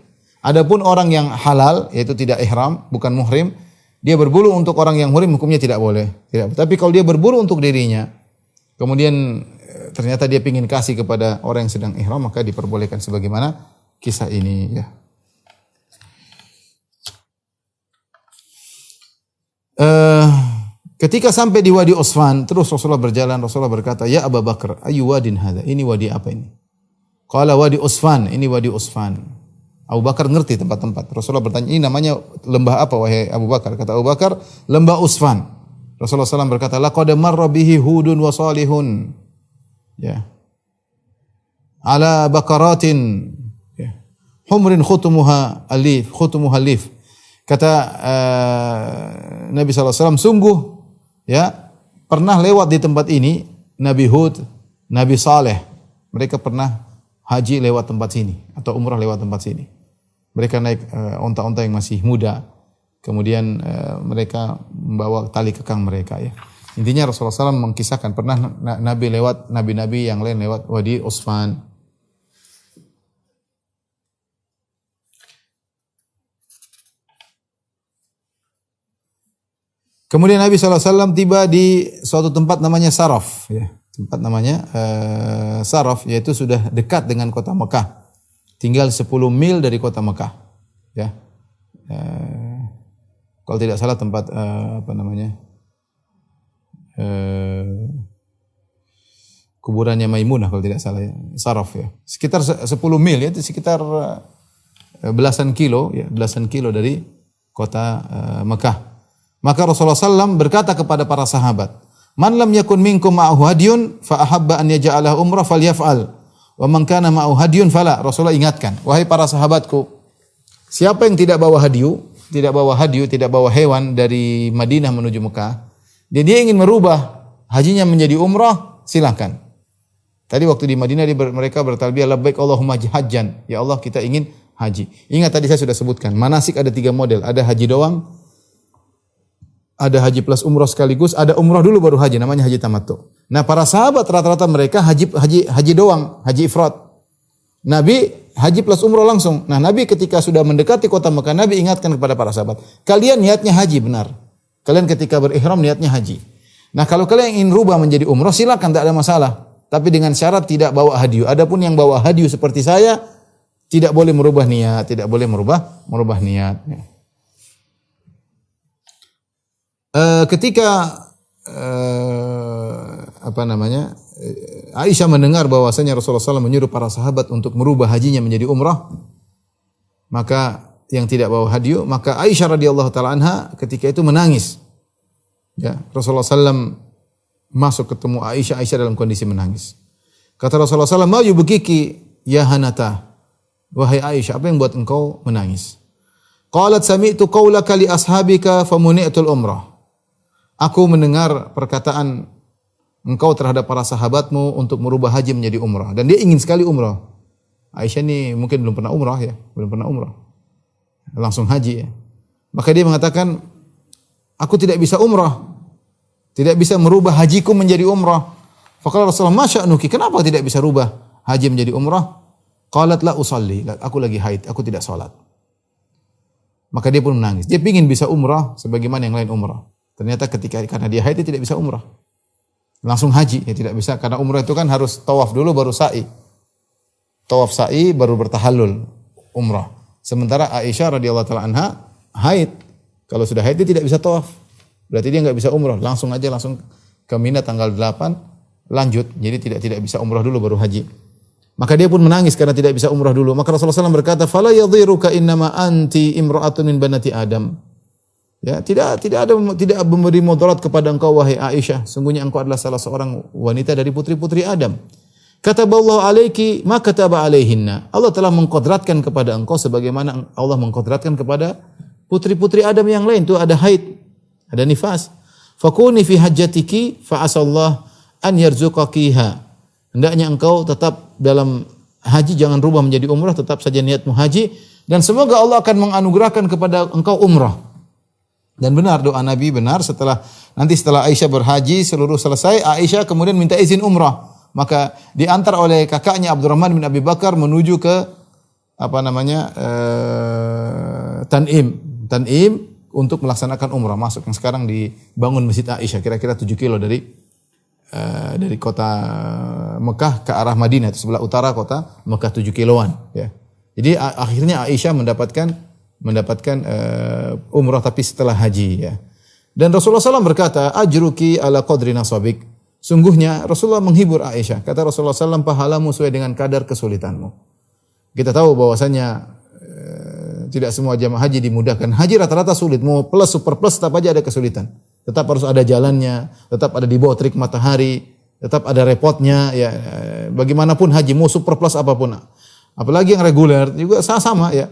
[SPEAKER 3] Adapun orang yang halal yaitu tidak ihram, bukan muhrim, dia berburu untuk orang yang muhrim, hukumnya tidak boleh. Tapi kalau dia berburu untuk dirinya, kemudian ternyata dia ingin kasih kepada orang yang sedang ihram, maka diperbolehkan sebagaimana kisah ini ya. Ketika sampai di Wadi Usfan, terus Rasulullah berjalan, Rasulullah berkata, "Ya Abu Bakar, ayu wadin hadza?" Ini wadi apa ini? Qala Wadi Usfan, ini Wadi Usfan. Abu Bakar ngerti tempat-tempat. Rasulullah bertanya, "Ini namanya lembah apa wahai Abu Bakar?" Kata Abu Bakar, "Lembah Usfan." Rasulullah SAW berkata, "Laqad marra bihi Hudun wa Salihun." Ya. Ala bakaratin ya. Humrin khutumuha alif. Kata Nabi SAW, sungguh ya pernah lewat di tempat ini Nabi Hud, Nabi Saleh. Mereka pernah haji lewat tempat sini atau umrah lewat tempat sini. Mereka naik onta-onta yang masih muda. Kemudian mereka membawa tali kekang mereka ya. Intinya Rasulullah SAW mengkisahkan pernah Nabi lewat, nabi-nabi yang lain lewat Wadi Usfan. Kemudian Nabi SAW tiba di suatu tempat namanya Saraf. Ya. Tempat namanya Saraf, yaitu sudah dekat dengan kota Mekah. Tinggal 10 mil dari kota Mekah. Ya. Kalau tidak salah tempat kuburannya Maimunah kalau tidak salah ya. Saraf ya. Sekitar 10 mil, yaitu sekitar belasan kilo dari kota Mekah. Maka Rasulullah SAW berkata kepada para sahabat, "Man lam yakun minkum ma'ahu hadyun fa ahabba an yaj'alahu umrah falyaf'al, wa man kana ma'ahu hadyun fala." Rasulullah ingatkan, "Wahai para sahabatku, siapa yang tidak bawa hadiyu, tidak bawa hewan dari Madinah menuju Mekah, dan dia ingin merubah hajinya menjadi umrah, silakan." Tadi waktu di Madinah mereka bertalbiyah labbaik Allahumma hajjan. Ya Allah, kita ingin haji. Ingat tadi saya sudah sebutkan, manasik ada 3 model, ada haji doang, ada haji plus umrah sekaligus, ada umrah dulu baru haji, namanya haji tamattu. Nah, para sahabat rata-rata mereka haji doang, haji ifrad. Nabi haji plus umrah langsung. Nah, Nabi ketika sudah mendekati kota Mekah, Nabi ingatkan kepada para sahabat, kalian niatnya haji benar. Kalian ketika berihram niatnya haji. Nah, kalau kalian ingin rubah menjadi umrah, silakan, tak ada masalah. Tapi dengan syarat tidak bawa hadiyu. Adapun yang bawa hadiyu seperti saya, tidak boleh merubah niat, tidak boleh merubah niat. Ketika Aisyah mendengar bahwasanya Rasulullah SAW menyuruh para sahabat untuk merubah hajinya menjadi umrah, maka yang tidak bawa hadiah, maka Aisyah radhiyallahu taala anha ketika itu menangis. Ya, Rasulullah SAW masuk ketemu Aisyah, Aisyah dalam kondisi menangis. Kata Rasulullah SAW, "Ma yubkiki ya Hanata?" Wahai Aisyah, apa yang buat engkau menangis? Qalat sami'tu qaulaka li ashabika famuni'tul umrah. Aku mendengar perkataan engkau terhadap para sahabatmu untuk merubah haji menjadi umrah. Dan dia ingin sekali umrah. Aisyah ini mungkin belum pernah umrah ya. Belum pernah umrah. Langsung haji ya. Maka dia mengatakan, aku tidak bisa umrah. Tidak bisa merubah hajiku menjadi umrah. Faqala Rasulullah, masya'nuki, kenapa tidak bisa rubah haji menjadi umrah? Qalat la usalli. Aku lagi haid, aku tidak salat. Maka dia pun menangis. Dia ingin bisa umrah sebagaimana yang lain umrah. Ternyata karena dia haid, dia tidak bisa umrah. Langsung haji, ya tidak bisa. Karena umrah itu kan harus tawaf dulu baru sa'i. Tawaf sa'i baru bertahallul umrah. Sementara Aisyah radhiyallahu taala anha haid. Kalau sudah haid dia tidak bisa tawaf. Berarti dia enggak bisa umrah. Langsung ke Mina tanggal 8 lanjut. Jadi tidak bisa umrah dulu baru haji. Maka dia pun menangis karena tidak bisa umrah dulu. Maka Rasulullah SAW berkata, "Fala yadhiruka innama anti imra'atun min banati Adam." Ya, tidak memberi mudarat kepada engkau wahai Aisyah. Sungguhnya engkau adalah salah seorang wanita dari putri-putri Adam. Kataballahu alaiki ma kataba alaihinna. Allah telah mengkodratkan kepada engkau sebagaimana Allah mengkodratkan kepada putri-putri Adam yang lain. Itu ada haid, ada nifas. Fakuni fi hajjatiki fa asallah an yarzuqakiha. Hendaknya engkau tetap dalam haji, jangan rubah menjadi umrah, tetap saja niatmu haji, dan semoga Allah akan menganugerahkan kepada engkau umrah. Dan benar doa Nabi benar, setelah Aisyah berhaji seluruh selesai, Aisyah kemudian minta izin umrah. Maka diantar oleh kakaknya Abdurrahman bin Abi Bakar menuju ke Tan'im untuk melaksanakan umrah. Masuk yang sekarang dibangun Masjid Aisyah, kira-kira 7 kilo dari kota Mekah ke arah Madinah, itu sebelah utara kota Mekah 7 kiloan. Ya. Jadi akhirnya Aisyah mendapatkan umrah tapi setelah haji ya. Dan Rasulullah SAW berkata, ajruki ala qadri nasabik. Sungguhnya Rasulullah menghibur Aisyah. Kata Rasulullah SAW, pahalamu sesuai dengan kadar kesulitanmu. Kita tahu bahwasanya tidak semua jamaah haji dimudahkan. Haji rata-rata sulit. Mau plus super plus tetap aja ada kesulitan. Tetap harus ada jalannya, tetap ada di bawah terik matahari, tetap ada repotnya ya. Bagaimanapun haji mau super plus apapun. Apalagi yang reguler juga sama ya.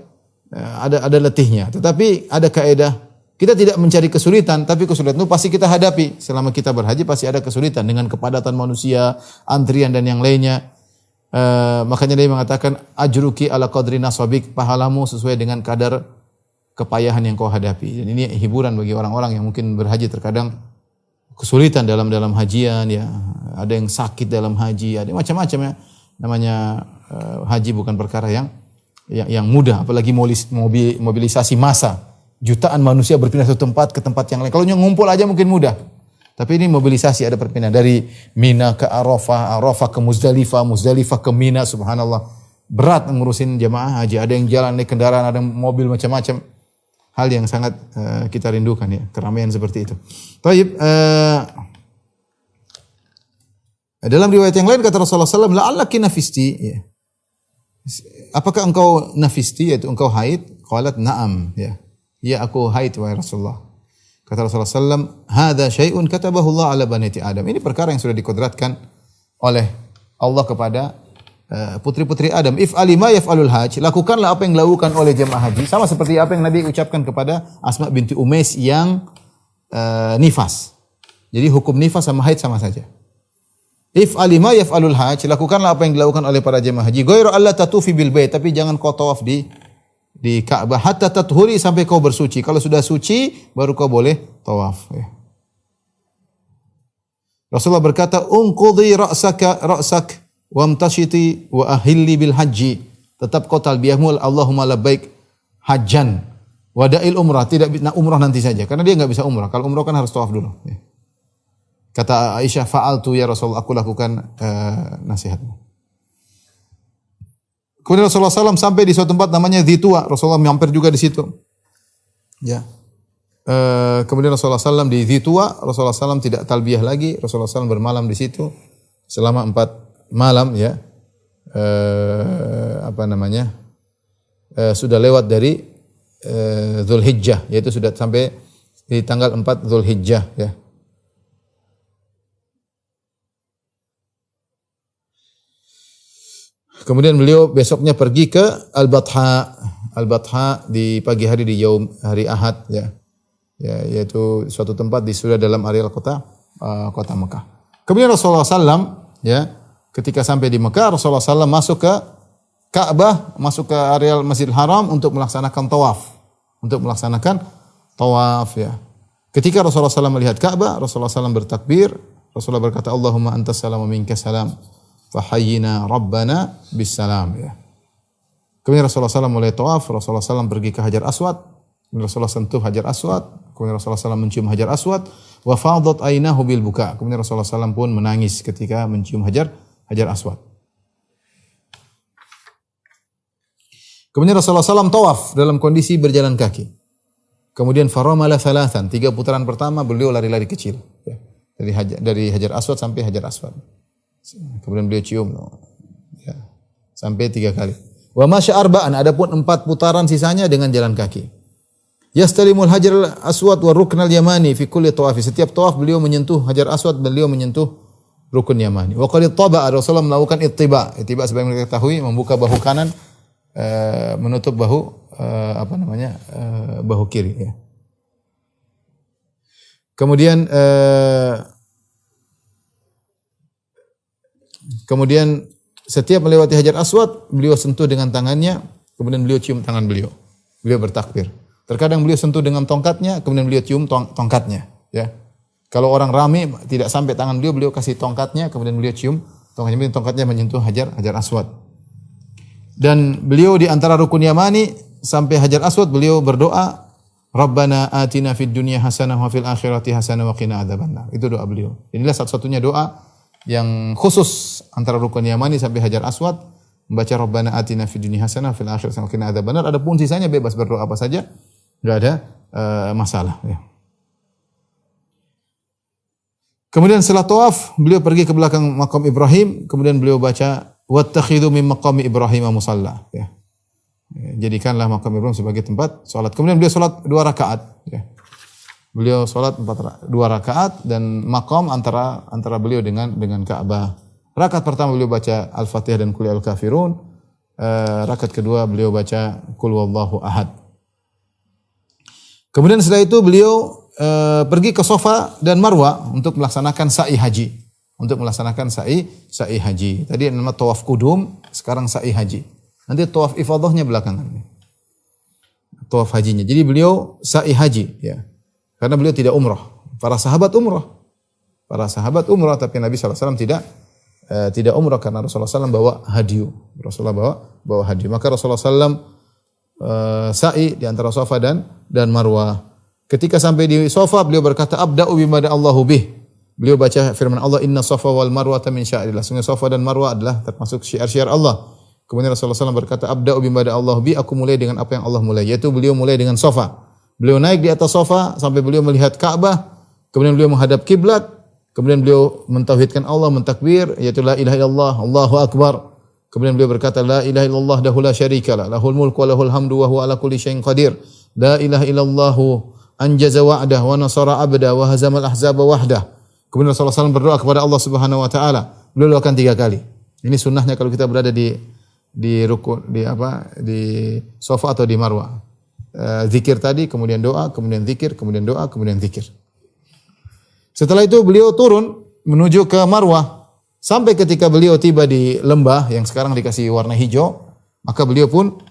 [SPEAKER 3] Ada letihnya, tetapi ada kaidah. Kita tidak mencari kesulitan, tapi kesulitan itu pasti kita hadapi. Selama kita berhaji pasti ada kesulitan dengan kepadatan manusia, antrian dan yang lainnya. Makanya dia mengatakan ajruki ala qadri nasabik, pahalamu sesuai dengan kadar kepayahan yang kau hadapi. Dan ini hiburan bagi orang-orang yang mungkin berhaji terkadang kesulitan dalam hajian ya. Ada yang sakit dalam haji, ada macam-macam ya. Namanya haji bukan perkara yang mudah, apalagi mobilisasi massa. Jutaan manusia berpindah satu tempat ke tempat yang lain. Kalau ngumpul aja mungkin mudah. Tapi ini mobilisasi, ada perpindahan dari Mina ke Arafah, Arafah ke Muzdalifah, Muzdalifah ke Mina, subhanallah. Berat ngurusin jamaah haji. Ada yang jalan naik kendaraan, ada yang mobil macam-macam. Hal yang sangat kita rindukan ya, keramaian seperti itu. Baik, dalam riwayat yang lain kata Rasulullah SAW, la'allaki nafisti. Ya. Apakah engkau nafisti, yaitu engkau haid? Qalat na'am. Ya. Ya aku haid wahai Rasulullah. Kata Rasulullah SAW, hadza syai'un katabahu Allah ala banati Adam. Ini perkara yang sudah dikodratkan oleh Allah kepada putri-putri Adam. If'ali ma yaf'alul hajj. Lakukanlah apa yang dilakukan oleh jemaah haji. Sama seperti apa yang Nabi ucapkan kepada Asma binti Umais yang nifas. Jadi hukum nifas sama haid sama saja. If'ali ma yaf'alul hajj. Lakukanlah apa yang dilakukan oleh para jemaah haji. Ghairu alla tatufi bil bait, tapi jangan kau tawaf di Ka'bah hatta tathuri, sampai kau bersuci. Kalau sudah suci baru kau boleh tawaf ya. Rasulullah berkata, "Unqudhi ra'sak wamtashiti wa ahilli bil haji." Tetap kau talbiyahmu Allahumma labbaik hajjan wada'il umrah, tidak umrah nanti saja karena dia enggak bisa umrah. Kalau umrah kan harus tawaf dulu ya. Kata Aisyah, "Fa'altu ya Rasulullah, aku lakukan nasihatmu." Kemudian Rasulullah SAW sampai di suatu tempat namanya Dhitua. Rasulullah mampir juga di situ. Ya. Kemudian Rasulullah SAW di Dhitua, Rasulullah SAW tidak talbiyah lagi. Rasulullah SAW bermalam di situ selama malam ya, sudah lewat dari Dzulhijjah, yaitu sudah sampai di tanggal 4 Dzulhijjah ya. Kemudian beliau besoknya pergi ke Al-Batha. Al-Batha di pagi hari di hari Ahad ya. Ya, yaitu suatu tempat di sudah dalam areal kota Mekah. Kemudian Rasulullah SAW ya, ketika sampai di Mekah, Rasulullah SAW masuk ke Ka'bah, masuk ke areal Masjidil Haram untuk melaksanakan tawaf. Ya. Ketika Rasulullah SAW melihat Ka'bah, Rasulullah SAW bertakbir, Rasulullah berkata, Allahumma antas salam wa minkas salam, fahayyina rabbana bis salam ya. Kemudian Rasulullah SAW mulai tawaf, Rasulullah SAW pergi ke Hajar Aswad, Rasulullah sentuh Hajar Aswad, kemudian Rasulullah SAW mencium Hajar Aswad, wa fadat ainahu bil buka. Kemudian Rasulullah SAW pun menangis ketika mencium Hajar Aswad. Kemudian Rasulullah SAW tawaf dalam kondisi berjalan kaki. Kemudian faramala thalathan, 3 putaran pertama beliau lari-lari kecil ya. Dari Hajar Aswad sampai Hajar Aswad. Kemudian beliau cium ya, sampai 3 kali. Wa masya arba'an, adapun 4 putaran sisanya dengan jalan kaki. Yastalimul Hajar Aswad wa Ruknal Yamani fi kulli tawafi. Setiap tawaf beliau menyentuh Hajar Aswad, beliau menyentuh Rukun Yamani. Wa qad ittaba, Rasulullah melakukan ittiba. Ittiba sebagaimana kita ketahui membuka bahu kanan, menutup bahu bahu kiri ya. Kemudian setiap melewati Hajar Aswad, beliau sentuh dengan tangannya, kemudian beliau cium tangan beliau. Beliau bertakbir. Terkadang beliau sentuh dengan tongkatnya, kemudian beliau cium tongkatnya, ya. Kalau orang ramai tidak sampai tangan beliau, beliau kasih tongkatnya, kemudian beliau cium tongkatnya, tongkatnya menyentuh Hajar Aswad. Dan beliau di antara Rukun Yamani sampai Hajar Aswad beliau berdoa, Rabbana atina fid dunya hasanah wa fil akhirati hasanah wa qina adzabannar. Itu doa beliau. Inilah satu-satunya doa yang khusus antara Rukun Yamani sampai Hajar Aswad, membaca Rabbana atina fid dunya hasanah fil akhirati hasanah wa qina adzabannar. Adapun sisanya bebas berdoa apa saja, enggak ada masalah ya. Kemudian setelah tawaf, beliau pergi ke belakang makam Ibrahim, kemudian beliau baca wattakhidhu min maqami Ibrahim musalla ya. Jadikanlah makam Ibrahim sebagai tempat salat. Kemudian beliau salat 2 rakaat ya. Beliau salat 2 rakaat dan maqam antara beliau dengan Ka'bah. Rakaat pertama beliau baca Al-Fatihah dan Qul ya ayyuhal kafirun. Rakaat kedua beliau baca Qul huwallahu ahad. Kemudian setelah itu beliau pergi ke Safa dan Marwa untuk melaksanakan sa'i haji. Sa'i haji. Tadi nama tawaf kudum, sekarang sa'i haji. Nanti tawaf ifadahnya belakangan. Tawaf hajinya. Jadi beliau sa'i haji ya. Karena beliau tidak umrah. Para sahabat umrah, tapi Nabi SAW tidak umrah karena Rasulullah SAW bawa hadiyu. Bawa hadiyu. Maka Rasulullah SAW sa'i di antara Safa dan Marwah. Ketika sampai di Safa, beliau berkata, Abda'u bima Allahu bih. Beliau baca firman Allah, Inna Safa wal Marwata min sya'irillah. Sungguh Safa dan Marwah adalah termasuk syiar-syiar Allah. Kemudian Rasulullah SAW berkata, Abda'u bima Allahu bih. Aku mulai dengan apa yang Allah mulai. Yaitu beliau mulai dengan Safa. Beliau naik di atas Safa sampai beliau melihat Ka'bah. Kemudian beliau menghadap kiblat. Kemudian beliau mentauhidkan Allah, mentakbir, yaitu la ilaha illallah, Allahu akbar. Kemudian beliau berkata, la ilaha illallah dahu la syarika lah, lahul mulku wa lahul hamdu wa huwa ala kulli syai'in qadir. La ilaha illallah anjaza wa'dah wa nasara abda wa hazamal ahzaba wahdah. Kemudian Rasulullah SAW berdoa kepada Allah Subhanahu wa taala. Beliau lakukan 3 kali. Ini sunnahnya kalau kita berada di rukun di Safa atau di Marwah. Zikir tadi, kemudian doa, kemudian zikir, kemudian doa, kemudian zikir. Setelah itu beliau turun menuju ke Marwah. Sampai ketika beliau tiba di lembah yang sekarang dikasih warna hijau, maka beliau pun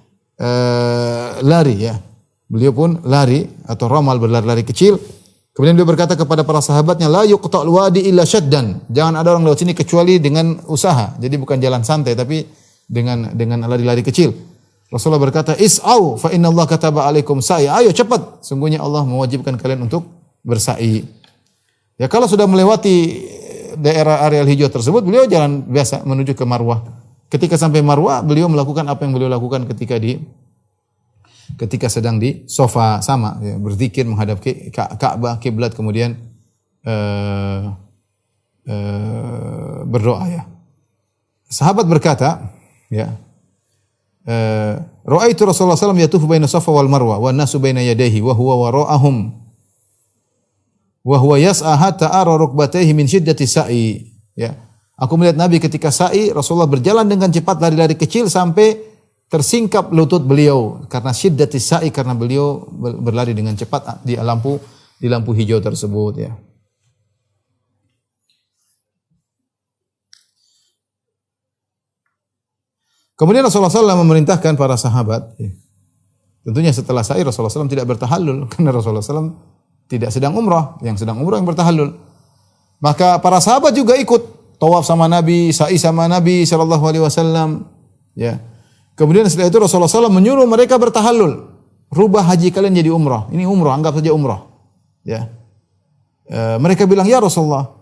[SPEAKER 3] lari ya. Beliau pun lari atau ramal, berlari-lari kecil. Kemudian beliau berkata kepada para sahabatnya, la yuqta'ul wadi illa syaddan. Jangan ada orang lewat sini kecuali dengan usaha. Jadi bukan jalan santai tapi dengan lari-lari kecil. Rasulullah berkata, is'au fa innallaha kataba alaikum sa'i. Ayo cepat, sungguhnya Allah mewajibkan kalian untuk bersa'i. Ya kalau sudah melewati daerah areal hijau tersebut, beliau jalan biasa menuju ke Marwah. Ketika sampai Marwah, beliau melakukan apa yang beliau lakukan ketika sedang di Safa, sama ya, berzikir menghadap Ka'bah, kiblat, kemudian berdoa ya. sahabat berkata, ya, ra'aitu Rasulullah SAW yatufu baina Safa wal Marwa wan nasu baina yadayhi wa huwa wara'ahum wa huwa yas'a hatta ara rukbatayhi min syiddati sa'i. Ya. Aku melihat Nabi ketika sa'i, Rasulullah berjalan dengan cepat lari-lari kecil sampai tersingkap lutut beliau karena syiddati sa'i, karena beliau berlari dengan cepat di lampu hijau tersebut, ya. Kemudian Rasulullah SAW memerintahkan para sahabat, ya. Tentunya setelah sa'i Rasulullah SAW tidak bertahallul karena Rasulullah SAW tidak sedang umrah, yang sedang umrah yang bertahallul. Maka para sahabat juga ikut tawaf sama Nabi, sa'i sama Nabi sallallahu alaihi wasallam, ya. Kemudian setelah itu Rasulullah SAW menyuruh mereka bertahallul. Rubah haji kalian jadi umrah. Ini umrah, anggap saja umrah, ya. Mereka bilang, "Ya Rasulullah,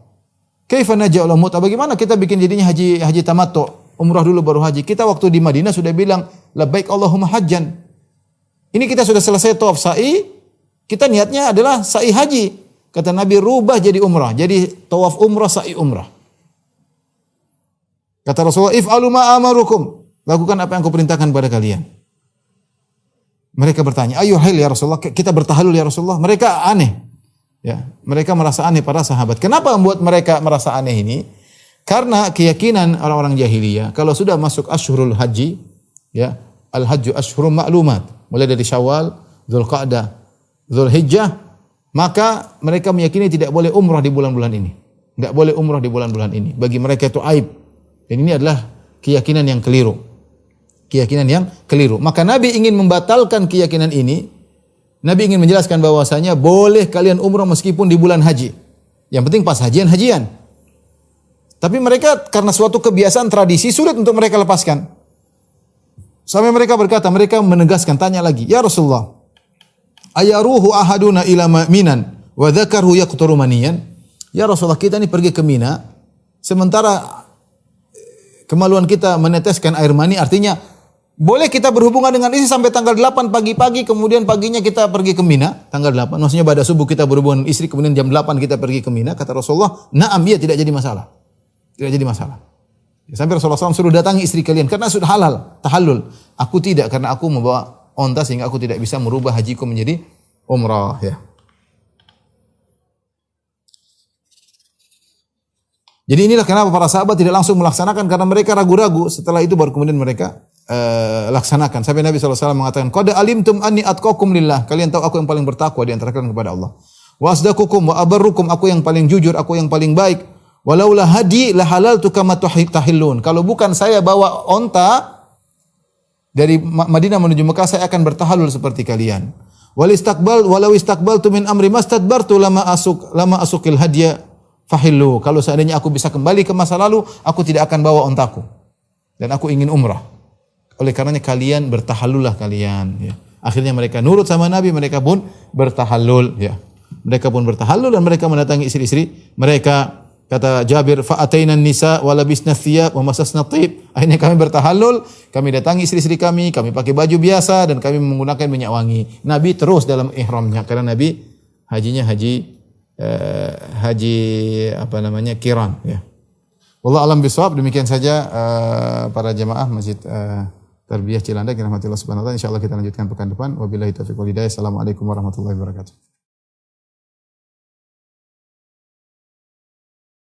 [SPEAKER 3] kaifa naj'alul mut'ah? Bagaimana kita bikin jadinya haji tamattu? Umrah dulu baru haji. Kita waktu di Madinah sudah bilang labbaik Allahumma hajjan. Ini kita sudah selesai tawaf sa'i, kita niatnya adalah sa'i haji." Kata Nabi, rubah jadi umrah. Jadi tawaf umrah, sa'i umrah. Kata Rasulullah, if'alu ma amarukum. Lakukan apa yang aku perintahkan kepada kalian. Mereka bertanya, ayo hal ya Rasulullah, kita bertahallul ya Rasulullah. Mereka aneh. Ya, mereka merasa aneh para sahabat. Kenapa membuat mereka merasa aneh ini? Karena keyakinan orang-orang jahiliyah, kalau sudah masuk Ashhurul Haji, ya, al-hajju ashhurum ma'lumat, mulai dari Syawal, Dzulqa'dah, Dzulhijjah, maka mereka meyakini tidak boleh umrah di bulan-bulan ini. Enggak boleh umrah di bulan-bulan ini. Bagi mereka itu aib. Dan ini adalah keyakinan yang keliru. Keyakinan yang keliru. Maka Nabi ingin membatalkan keyakinan ini. Nabi ingin menjelaskan bahwasanya boleh kalian umrah meskipun di bulan haji. Yang penting pas hajian. Tapi mereka karena suatu kebiasaan tradisi sulit untuk mereka lepaskan. Sampai mereka berkata, mereka menegaskan, tanya lagi, "Ya Rasulullah, ayaruhu ahaduna ila Minan wa dzakaru yaqturu maniyan?" Ya Rasulullah, kita ini pergi ke Mina, sementara kemaluan kita meneteskan air mani, artinya boleh kita berhubungan dengan istri sampai tanggal 8 pagi-pagi, kemudian paginya kita pergi ke Mina, tanggal 8, maksudnya pada subuh kita berhubungan dengan istri, kemudian jam 8 kita pergi ke Mina. Kata Rasulullah, "Na'am, ya, tidak jadi masalah." Tidak jadi masalah. Sampai Rasulullah SAW suruh datangi istri kalian karena sudah halal, tahallul. Aku tidak, karena aku membawa onta sehingga aku tidak bisa merubah hajiku menjadi umrah, ya. Jadi inilah kenapa para sahabat tidak langsung melaksanakan, karena mereka ragu-ragu. Setelah itu baru kemudian mereka laksanakan. Sampai Nabi SAW mengatakan, "Qad alimtum anni atqakum lillah." Kalian tahu aku yang paling bertakwa di antara kalian kepada Allah. "Wa asdaqukum wa abarrukum." Aku yang paling jujur, aku yang paling baik. "Walaula hadi la halaltu kama tahillun." Kalau bukan saya bawa onta dari Madinah menuju Mekah, saya akan bertahallul seperti kalian. Walau istaqbaltu min amri mastadbartu lama asukil hadiya fahillu. Kalau seandainya aku bisa kembali ke masa lalu, aku tidak akan bawa ontaku. Dan aku ingin umrah. Oleh karenanya kalian bertahallullah kalian, ya. Akhirnya mereka nurut sama Nabi, mereka pun bertahallul, ya. Mereka pun bertahallul dan mereka mendatangi istri-istri mereka. Kata Jabir, fa'ataina nisa wa labisna thiyab wa masasna thib. Akhirnya kami bertahallul, kami datangi istri-istri kami pakai baju biasa dan kami menggunakan minyak wangi. Nabi terus dalam ihramnya karena Nabi hajinya haji qiran, ya. Wallahu a'lam bishawab. Demikian saja para jemaah Masjid Tarbiyah Cilandak yang dirahmati Allah Subhanahu wa taala. Insyaallah kita lanjutkan pekan depan. Wabillahi taufiq wal hidayah. Assalamualaikum warahmatullahi wabarakatuh.